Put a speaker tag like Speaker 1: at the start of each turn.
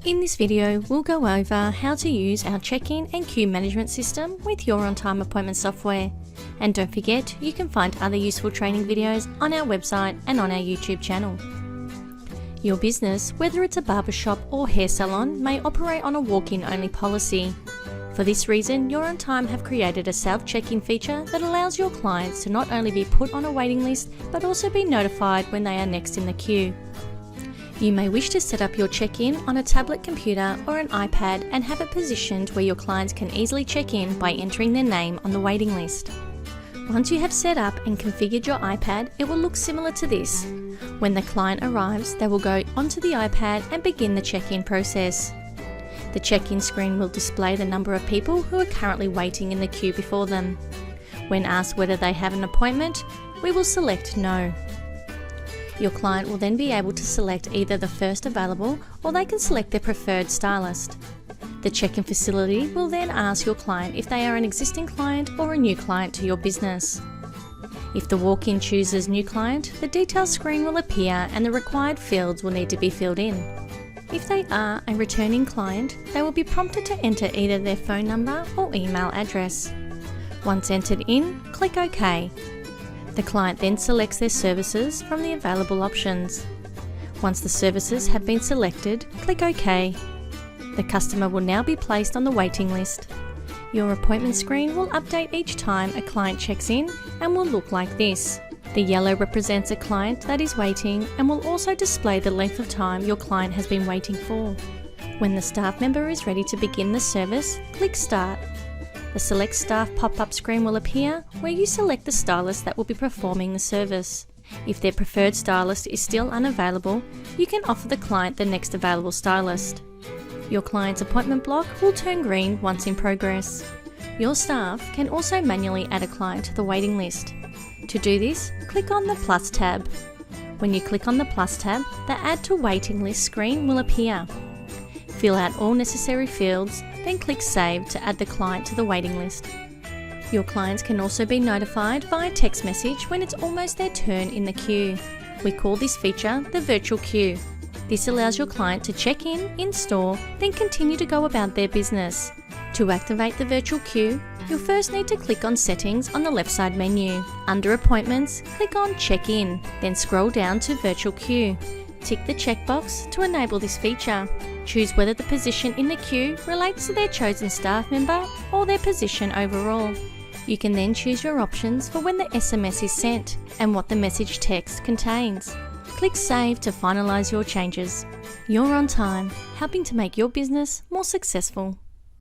Speaker 1: In this video, we'll go over how to use our check-in and queue management system with You'reOnTime appointment software. And don't forget, you can find other useful training videos on our website and on our YouTube channel. Your business, whether it's a barbershop or hair salon, may operate on a walk-in only policy. For this reason, You'reOnTime have created a self-check-in feature that allows your clients to not only be put on a waiting list, but also be notified when they are next in the queue. You may wish to set up your check-in on a tablet computer or an iPad and have it positioned where your clients can easily check in by entering their name on the waiting list. Once you have set up and configured your iPad, it will look similar to this. When the client arrives, they will go onto the iPad and begin the check-in process. The check-in screen will display the number of people who are currently waiting in the queue before them. When asked whether they have an appointment, we will select No. Your client will then be able to select either the first available or they can select their preferred stylist. The check-in facility will then ask your client if they are an existing client or a new client to your business. If the walk-in chooses new client, the details screen will appear and the required fields will need to be filled in. If they are a returning client, they will be prompted to enter either their phone number or email address. Once entered in, click OK. The client then selects their services from the available options. Once the services have been selected, click OK. The customer will now be placed on the waiting list. Your appointment screen will update each time a client checks in and will look like this. The yellow represents a client that is waiting and will also display the length of time your client has been waiting for. When the staff member is ready to begin the service, click Start. The Select Staff pop-up screen will appear where you select the stylist that will be performing the service. If their preferred stylist is still unavailable, you can offer the client the next available stylist. Your client's appointment block will turn green once in progress. Your staff can also manually add a client to the waiting list. To do this, click on the Plus tab. When you click on the Plus tab, the Add to Waiting List screen will appear. Fill out all necessary fields, then click Save to add the client to the waiting list. Your clients can also be notified via text message when it's almost their turn in the queue. We call this feature the virtual queue. This allows your client to check in store, then continue to go about their business. To activate the virtual queue, you'll first need to click on Settings on the left side menu. Under Appointments, click on Check In, then scroll down to Virtual Queue. Tick the checkbox to enable this feature. Choose whether the position in the queue relates to their chosen staff member or their position overall. You can then choose your options for when the SMS is sent and what the message text contains. Click Save to finalise your changes. You'reOnTime, helping to make your business more successful.